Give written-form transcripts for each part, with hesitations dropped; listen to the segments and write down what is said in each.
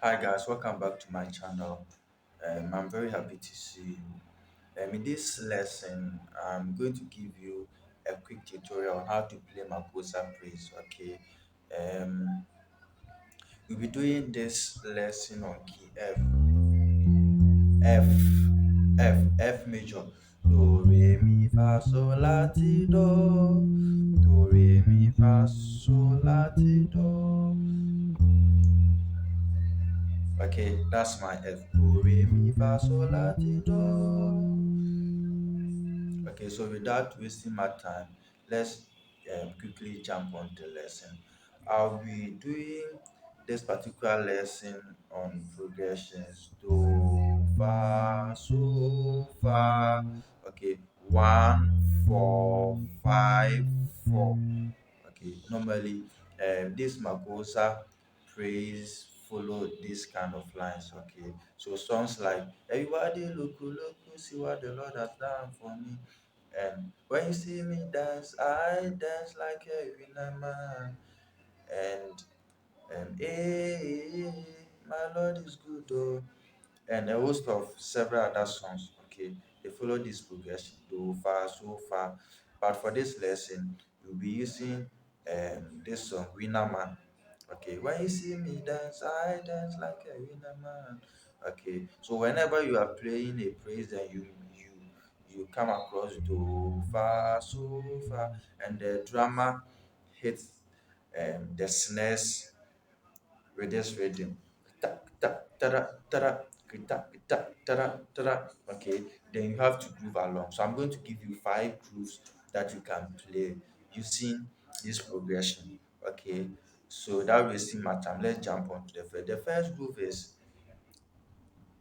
Hi guys, welcome back to my channel. I'm very happy to see you. In this lesson, I'm going to give you a quick tutorial on how to play makossa praise. Okay, um, we'll be doing this lesson on key F, F major. Do re mi fa sol la ti do. Do re mi fa sol la ti do. Okay, that's my F. Do, re, mi, fa, sol, la, ti, do. Okay, so without wasting my time, let's quickly jump on the lesson. I'll be doing this particular lesson on progressions. Do, fa, so, fa. Okay, 1 4 5 4. Okay, normally this makossa praise follow this kind of lines. Okay, so songs like everybody look look see what the Lord has done for me, and when you see me dance I dance like a winner man, and hey, my Lord is good oh, and a host of several other songs. Okay, they follow this progression, do, fa, so, fa. But for this lesson, we'll be using this song, Winner Man. Okay, when you see me dance, I dance like a winner man. Okay, so whenever you are playing a praise, then you come across do, fa, so, fa, and the drummer hits the snares with this rhythm. Ta, ta, ta-da, ta-da, ta, ta, ta-da, ta-da. Okay, then you have to groove along. So I'm going to give you 5 grooves that you can play using this progression. Okay, so that wasting my time. Let's jump on to the first. The first groove is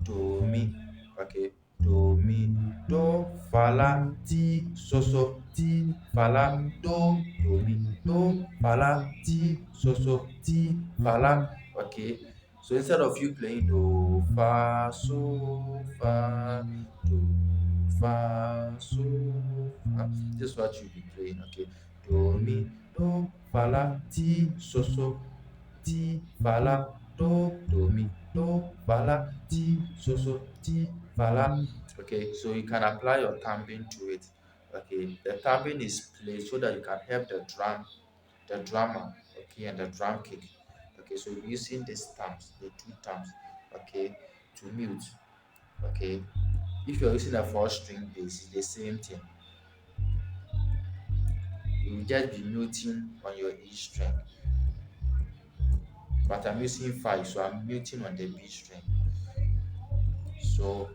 do mi. Okay, do mi do fa la ti so so ti fa la do mi do fa la ti so so ti fa la. Okay, so instead of you playing do fa so fa do fa so fa, this is what you'll be playing. Okay, do mi do fa la ti so so ti fa la do mi do fa la ti so so ti fa la. Okay, so you can apply your thumbing to it. Okay, the thumbing is played so that you can help the drummer, okay, and the drum kick. Okay, so you're using these thumbs, the 2 thumbs, okay, to mute. Okay, if you're using a 4 string bass, it's the same thing. You will just be muting on your E string, but I'm using 5, so I'm muting on the B string. So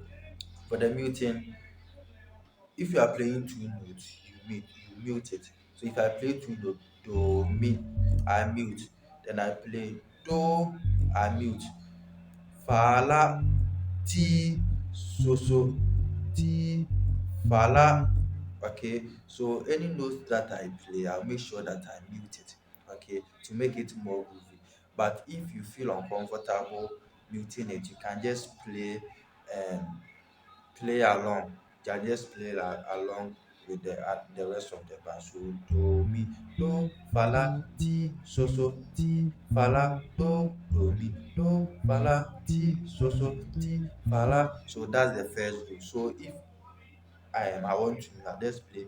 for the muting, if you are playing 2 notes, you mute it. So if I play 2 notes, do mi, I mute. Then I play do, I mute. Fa la ti so so ti fa la. Okay, so any note that I play, I'll make sure that I mute it. Okay, to make it more groovy. But if you feel uncomfortable muting it, you can just play along. You can just play along with the rest of the band. So do mi do fa la ti so so ti fa la do mi do fa la ti so so ti fa la. So that's the first group. So if I want to let's play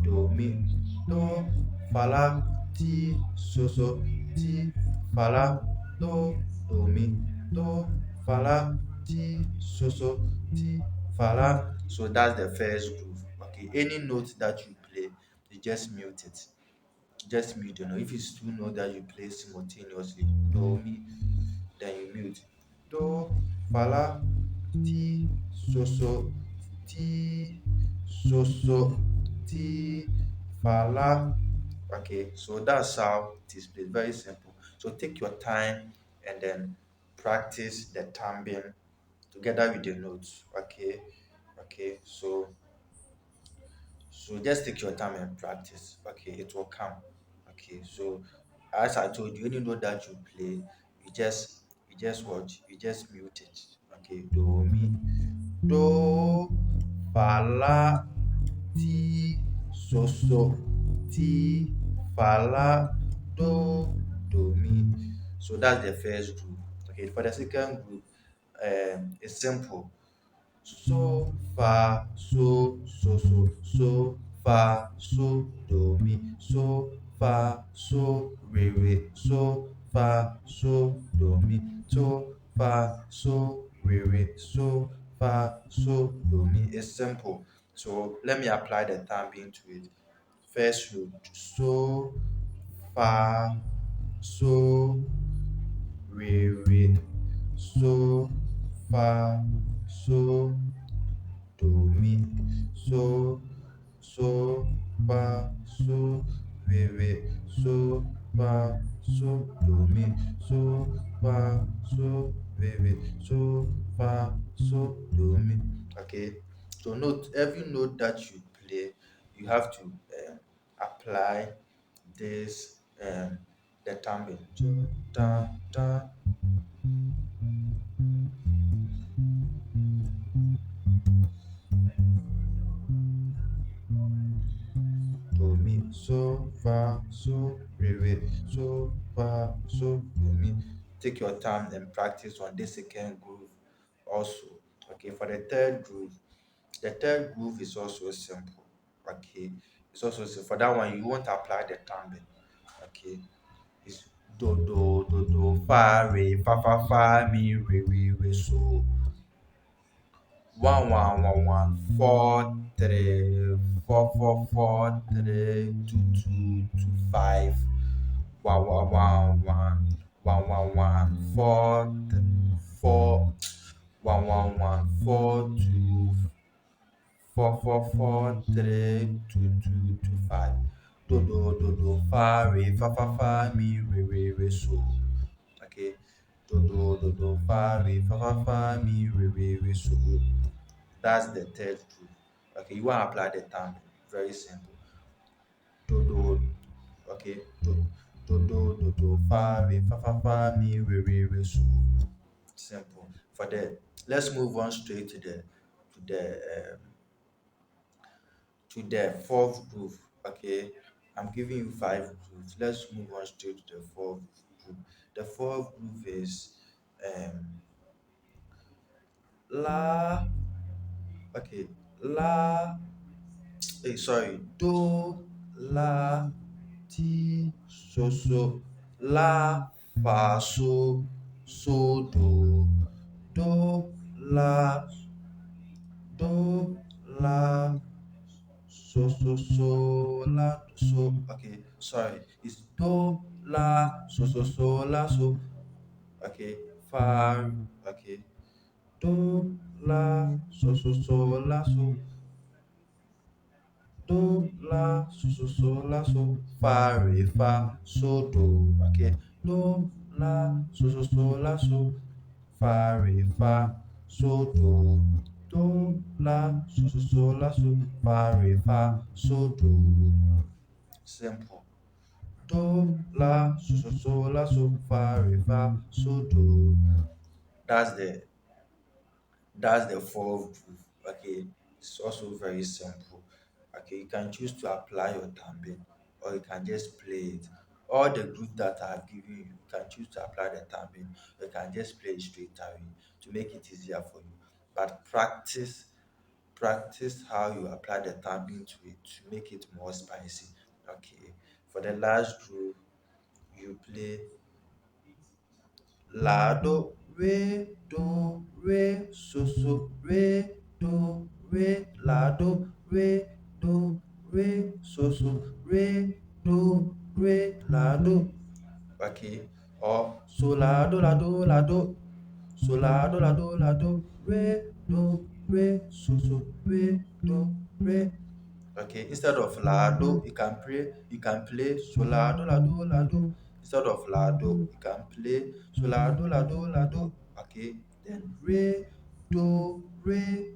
do mi do fa la ti so so ti fa la do mi do fa la ti so so ti fa la. So that's the first groove. Okay, any note that you play, you just mute it. Just mute the note. If it's 2 notes that you play simultaneously, do mi, then you mute. Do fa la ti so so ti so so ti fa la. Okay, so that's how it is played. Very simple. So take your time and then practice the timing together with the notes. Okay, okay. So just take your time and practice. Okay, it will come. Okay, so as I told you, any note that you play, you just watch, you just mute it. Okay, do mi do fa la ti so so ti fa la do mi. So that's the first group. Okay, for the second group, it's simple. So fa so fa do mi so re so do mi so do mi. It's simple. So let me apply the timing to it. First root fa so so fa so do mi so so fa so so fa so do mi so fa so so fa so do mi. Okay, so note every note that you play, you have to apply this the timbre. Da, da, do mi so fa so so fa so do mi. Take your time and practice on this second groove also. Okay, for the third groove is also simple. Okay, it's also simple. For that one, you won't apply the timbre. Okay, it's do fa fa mi re so. One 4 3 4 4 4 3 2 2 2 5 4 1 1 1 4 2 4 4 3 2 2 2 5 do fa mi re so. Okay, do fa mi re so. That's the third group. Okay, you want to apply the timbre. Very simple. Do do. Okay. Fa mi re so. Simple. For the let's move on straight to the um, to the fourth group. Okay, I'm giving you five groups. Let's move on straight to the fourth group. The fourth group is um la. Okay, la. Sorry, do la ti la fa so do la do la so. Okay, sorry, it's do la la so. Okay, fa. Okay, do la la so. Do la la so fa so do. Okay, do la la so fa so do. Do la la so so do. Simple. Do la la so so do. That's the that's the fourth groove. Okay, it's also very simple. Okay, you can choose to apply your tambin or you can just play it. All the group that I've given you, you can choose to apply the tambin. You can just play it straight away to make it easier for you. But practice how you apply the tambin to it to make it more spicy. Okay, for the last group, you play la do re re la do re la do. Okay, or so la do la do re re. Okay, instead of lado, you can play solado lado. Instead of lado, you can play solado lado. Okay, then re do re.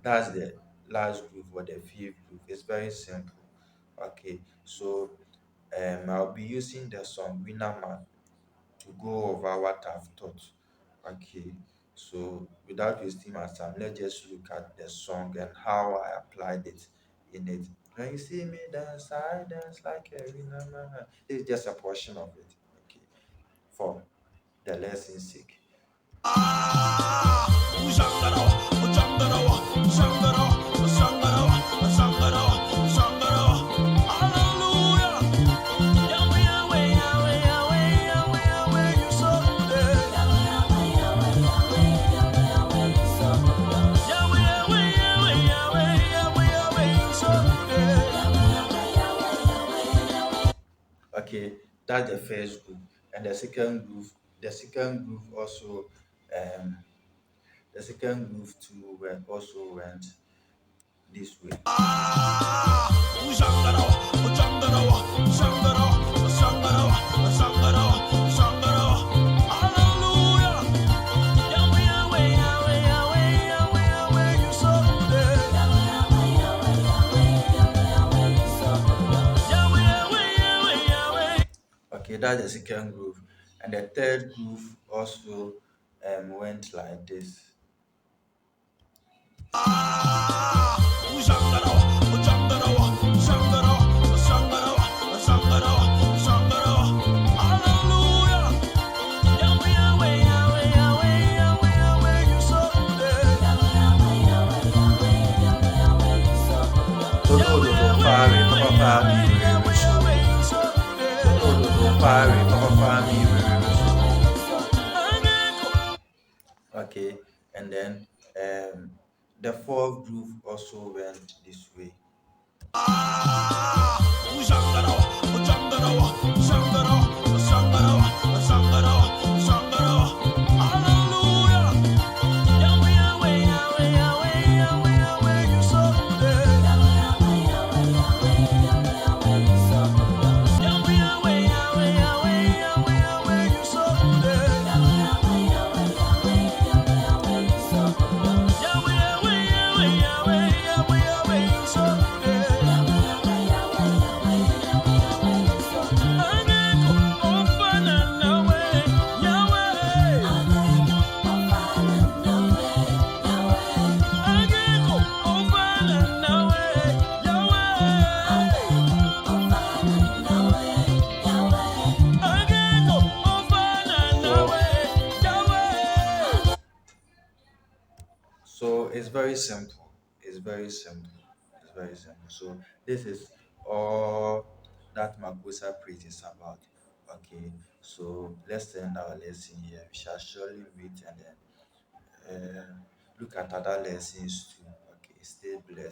That's the last groove or the fifth groove. It's very simple. Okay, so I'll be using the song Winner Man to go over what I've taught. Okay, so without wasting my time, let's just look at the song and how I applied it in it. When you see me dance, I dance like a winner man. It's just a portion of it. for the lesson's sake. Okay, that's the first group. And the second group also, um, the second group too also went this way. Okay, that's the second group. And the third group also went like this. So do do do fire, papa fire me, we so. So do do fire, papa fire me, we so. Okay, and then the fourth group also went this way. So So it's very simple. It's very simple. It's very simple. So this is all that Makossa preach is about. Okay. So let's end our lesson here. We shall surely meet and then look at other lessons too. Okay. Stay blessed.